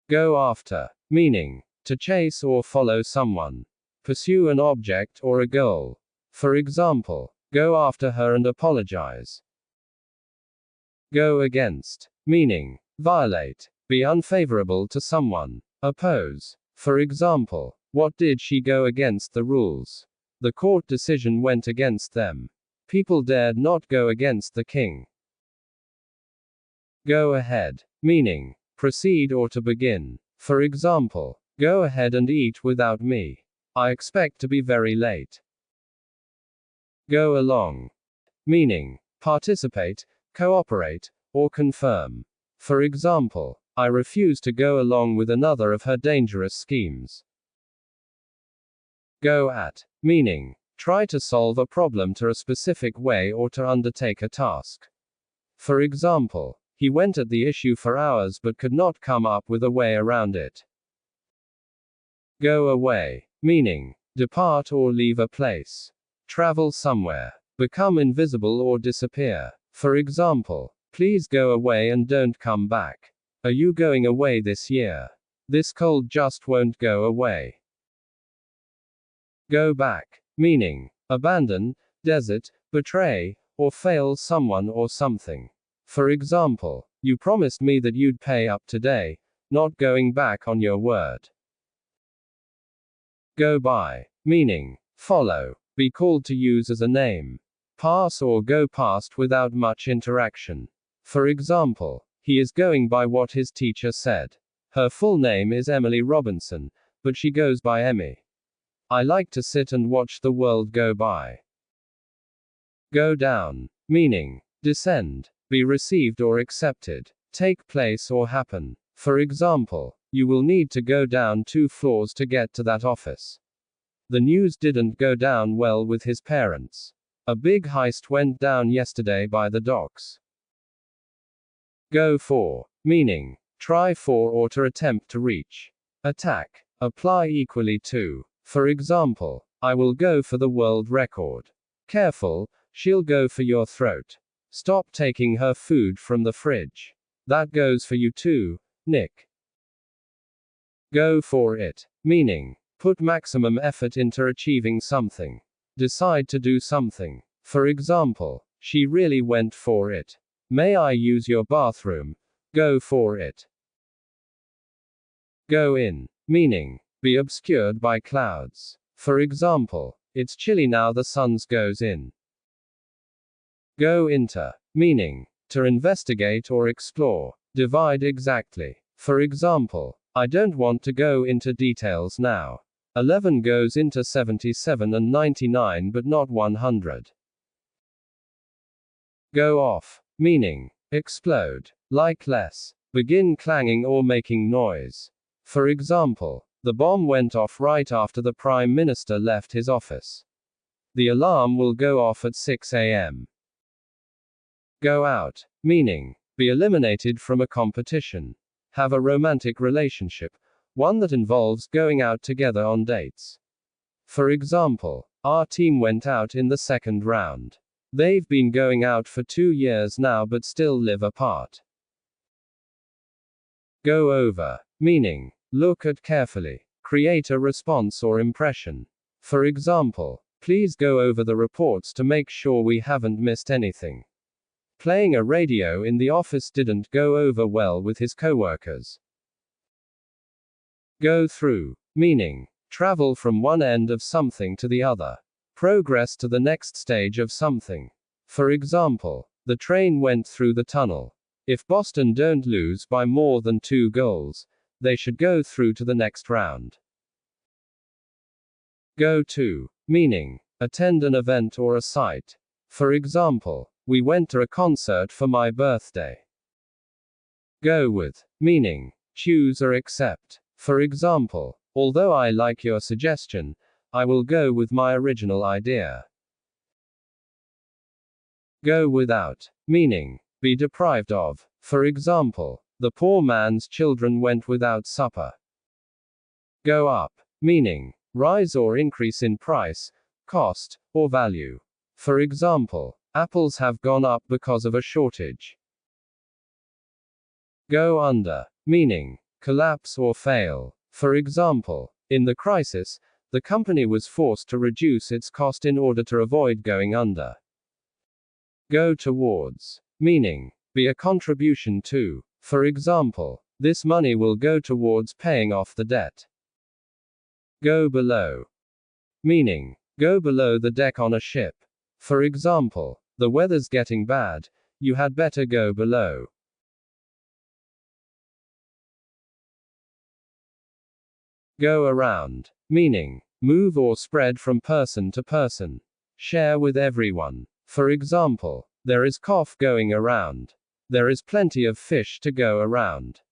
Go after, meaning to chase or follow someone. Pursue an object or a goal. For example, go after her and apologize. Go against, meaning violate, be unfavorable to someone. Oppose. For example, what did she go against the rules? The court decision went against them. People dared not go against the king. Go ahead, meaning proceed or to begin. For example, go ahead and eat without me. I expect to be very late. Go along, meaning participate, cooperate, or confirm. For example, I refuse to go along with another of her dangerous schemes. Go at, meaning try to solve a problem to a specific way or to undertake a task. For example, he went at the issue for hours but could not come up with a way around it. Go away, meaning depart or leave a place. Travel somewhere. Become invisible or disappear. For example, please go away and don't come back. Are you going away this year? This cold just won't go away. Go back, meaning abandon, desert, betray, or fail someone or something. For example, you promised me that you'd pay up today, not going back on your word. Go by, meaning follow, be called to use as a name. Pass or go past without much interaction. For example, he is going by what his teacher said. Her full name is Emily Robinson, but she goes by Emmy. I like to sit and watch the world go by. Go down, meaning descend, be received or accepted, take place or happen. For example, you will need to go down 2 floors to get to that office. The news didn't go down well with his parents. A big heist went down yesterday by the docks. Go for, meaning try for or to attempt to reach. Attack, apply equally to. For example, I will go for the world record. Careful, she'll go for your throat. Stop taking her food from the fridge. That goes for you too, Nick. Go for it, meaning put maximum effort into achieving something. Decide to do something. For example, she really went for it. May I use your bathroom? Go for it. Go in, meaning be obscured by clouds. For example, it's chilly now the sun goes in. Go into, meaning to investigate or explore. Divide exactly. For example, I don't want to go into details now. 11 goes into 77 and 99 but not 100. Go off, meaning explode, like less, begin clanging or making noise. For example, the bomb went off right after the Prime Minister left his office. The alarm will go off at 6 a.m. Go out, meaning be eliminated from a competition. Have a romantic relationship, one that involves going out together on dates. For example, our team went out in the second round. They've been going out for 2 years now but still live apart. Go over, meaning look at carefully, create a response or impression. For example, please go over the reports to make sure we haven't missed anything. Playing a radio in the office didn't go over well with his coworkers. Go through, meaning travel from one end of something to the other. Progress to the next stage of something. For example, the train went through the tunnel. If Boston don't lose by more than 2 goals, they should go through to the next round. Go to, meaning attend an event or a site. For example, we went to a concert for my birthday. Go with, meaning choose or accept. For example, although I like your suggestion, I will go with my original idea. Go without, meaning be deprived of. For example, the poor man's children went without supper. Go up, meaning rise or increase in price, cost, or value. For example, apples have gone up because of a shortage. Go under, meaning collapse or fail. For example, in the crisis, the company was forced to reduce its cost in order to avoid going under. Go towards, meaning, be a contribution to. For example, this money will go towards paying off the debt. Go below, meaning, go below the deck on a ship. For example, the weather's getting bad, you had better go below. Go around, meaning, move or spread from person to person. Share with everyone. For example, there is cough going around. There is plenty of fish to go around.